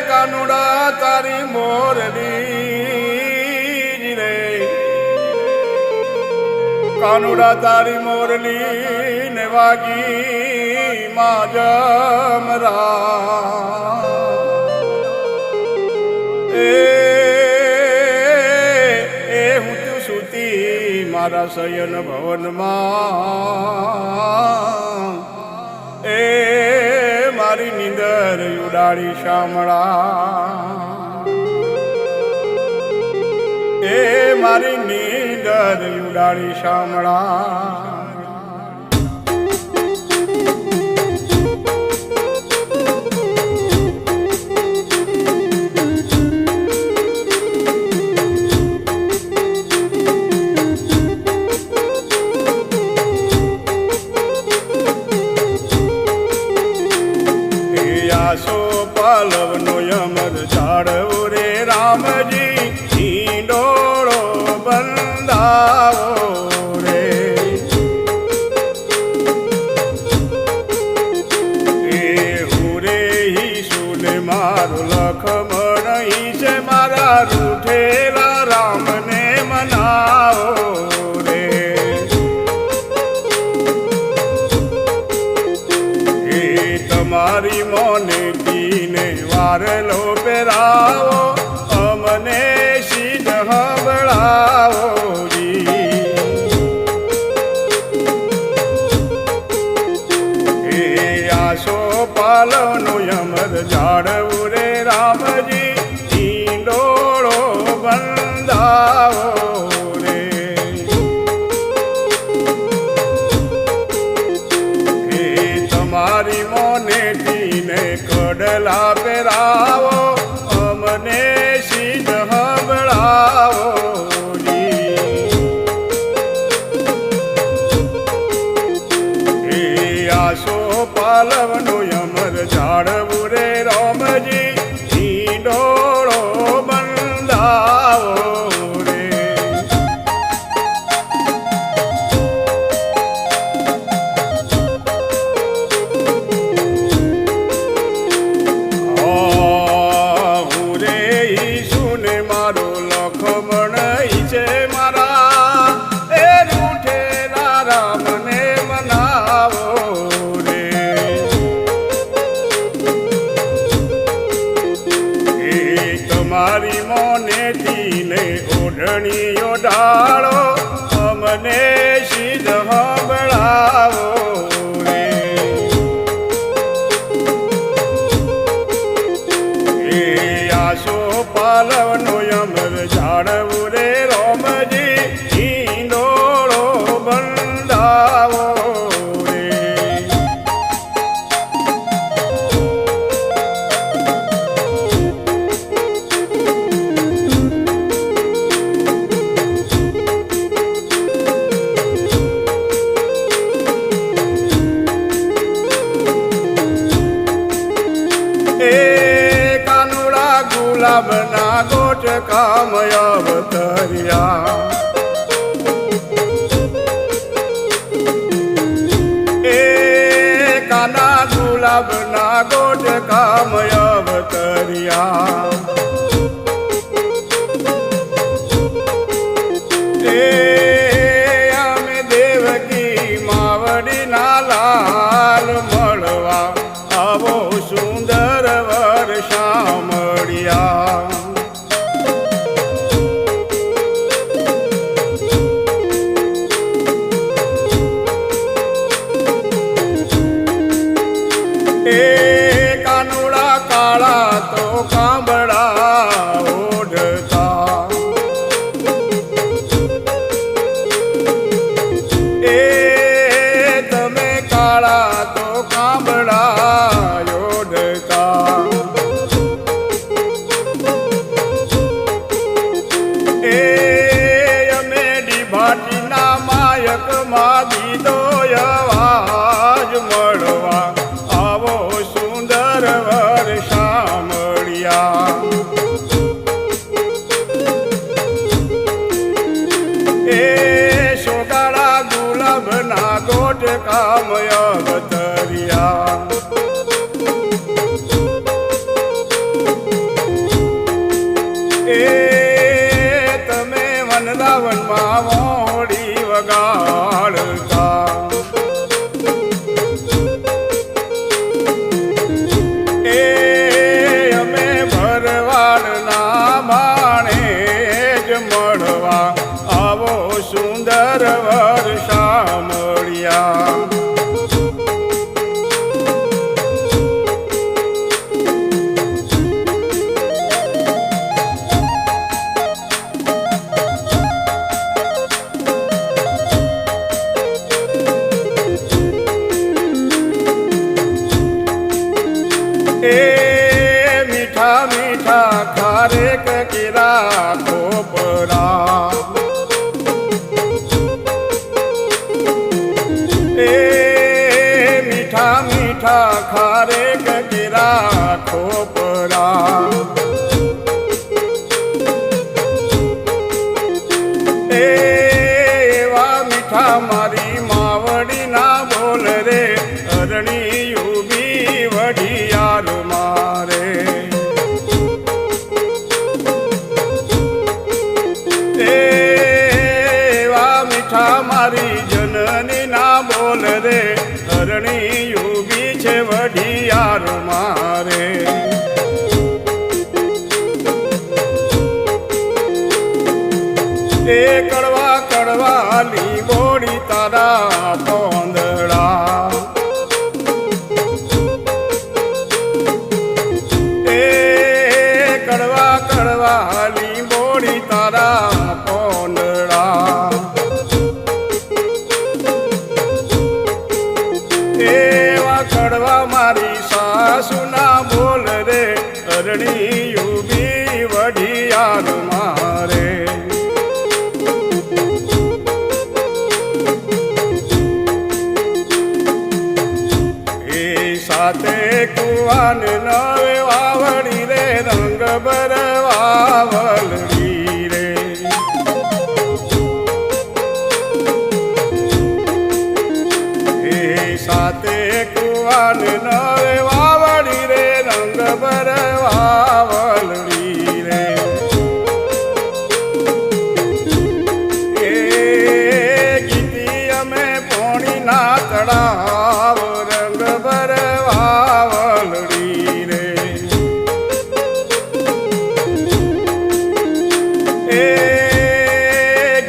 કાનુડા તારી મોરલી રે, કાનુડા તારી મોરલી ને વાગી માં જમરા હું તું સુતી મારા શયન ભવનમાં મારી નીંદર ઉડાડી શામળા મારી નીંદર ઉડાડી શામળા પાલવનો યમર જાળવો રે રામજી ઈંડોળો બંધાવો રે હું રે ઈશુને મારો લખમણ છે મારા રૂઠેલા રામને મનાવો રે તમારી મોને વારલો પહેરાવો અમને સીધ હંભળાવો આશો પાલવનો યમર જાળવું રે રામજી ઈંડોળો બંધાવો રે તમારી મોને કડલા પહેરાવો અમને સીધ હંભળાવો આશો પાલવનો યમર જાળવું રે રામજી ઈંડોળો બંધાવો મારી મોનેથી ને ઓઢણીઓ ઢાળો અમને સીધ હંભળાવો રે આશો પાલવનો યમર જાળવું રે રામજી ઈંડોળો બંધાવો ગુલાબના ગોટ કામય અવતર્યા કાના ગુલાબના ગોટ કામય અવતર્યા અમે દેવકી માવડીના લાલ મળવા આવો સુંદર વર્ષા મળ્યા કાનુડા કાળા તો કાંબળા ઓઢતા તમે કાળા તો કાંબળા ઓઢતા અવતર્યા એ તમે વનરાવનમાં મોડી વગાડતા એ અમે ભરવાડના બાણે જ મળવા આવો સુંદર વર્ષા મળ્યા એ મીઠા મીઠા ખારેક કેરા ખોપરા એ મીઠા મીઠા ખારેક કેરા ખોપરા એ એવા મીઠા મારી માવડી ના બોલ રે અરણી યુબી વઢિયાર મારે એવા મીઠા મારી જનની ના બોલ રે અરણી યુબી છે વઢિયાર મારે એ કડવા કડવા લીંબોડી તારા પોંદડા એ કડવા કડવા લીંબોડી તારા પોંદડા એવા કડવા મારી સાસુના બોલ રે અરણી યુબી વઢિયાર મારે સાથે કુવાન નવે વાવડી રે રંગ બરવાવલડી રે એ સાથે કુવાન નવે વાવડી રે રંગ બરવાવલડી રે એ ગીતી અમે પોણી ના તળાવ રંગ બરવાવલડી રે એ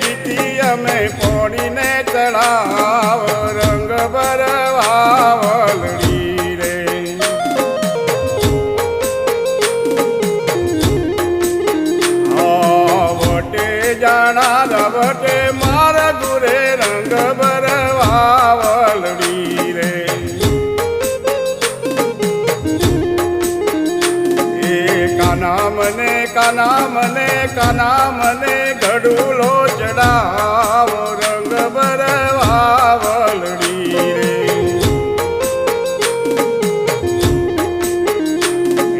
ગીતી અમે પોણીને તળાવ રંગ બરવાવલડી રે વટે જાણા રવટે મારા ગુરે રંગ બરવાવલડી રે કાના મને ગડુલો ચડાવો રંગ બરવાવલડી રે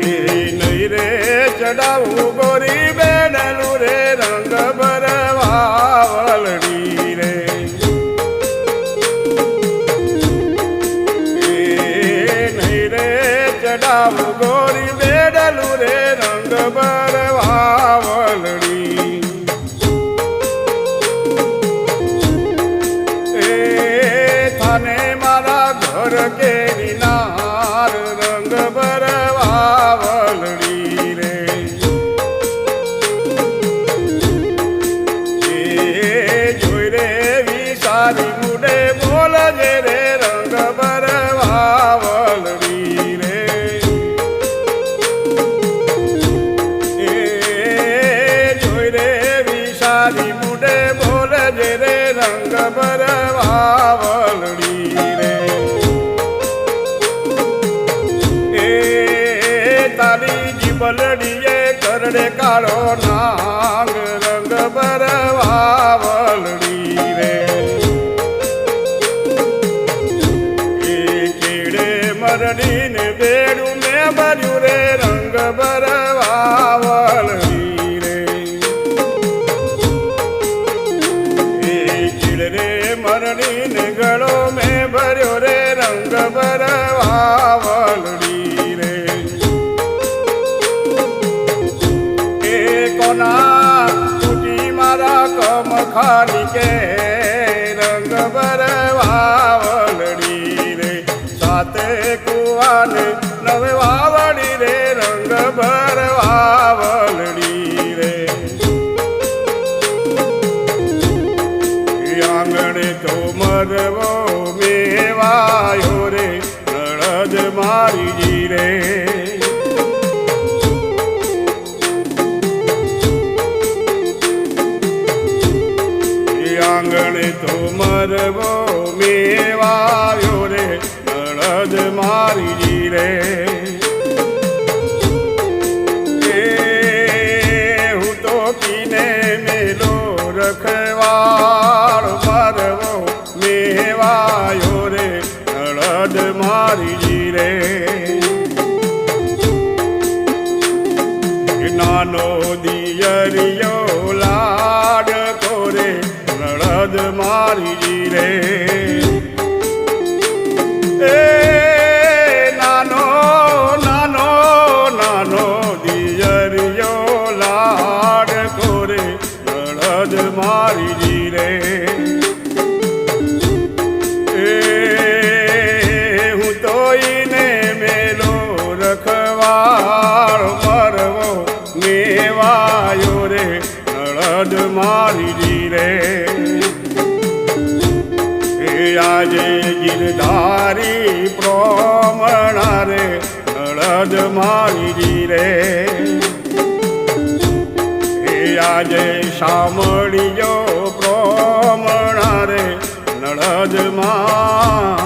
એ નહીં રે ચડાવું ગોરી બેડલું રે રંગ બરવાવલડી રે એ નહીં રે ચડાવું ગોરી બેડલું રે રંગ બરવાવલડી એ થાને મારા ઘર કેરી નાર રંગ બરવાવલડી રે એ જોઈ રે વિસારી મુડે બોલ જે રે રંગ બરવાવલડી રે મુડે બોલ જે રે રંગ બરવાવલડી રે એ તારી જીબલડીએ કરડે કાળો નાગ રંગ બરવાવલડી રે એ કેડે મરડીને બેડું મેં ભર્યું રે રંગ બરવાવલડી મરણી ને ગળો મેં ભર્યો રે કુવાની કે રંગ ભરવાવલડી રે સાતે કુવાને નવે વાવડી રે રંગ ભરવાવલડી રે આંગણે તો મરવો મેવાયો રે નળદ મારીજી રે આંગણે તો મરવો મેવાયો રે નળદ મારીજી રે હું તો કીને મેલો રખવાળ મરવો મેવાયો રે નળદ મારીજી રે નાનો દિયરિયો લાડ કોરે નળદ મારીજી રે એ નાનો નાનો નાનો દિયરિયો લાડ કોરે નળદ મારીજી રે એ હું તો ઈને મેલો રખવાળ મરવો મેવાયો રે નળદ મારીજી રે આજે ગિરધારી પ્રોમણા રે નળદ મારીજી રે આજે સાંભળીજો પ્રોમણા રે નળદ માં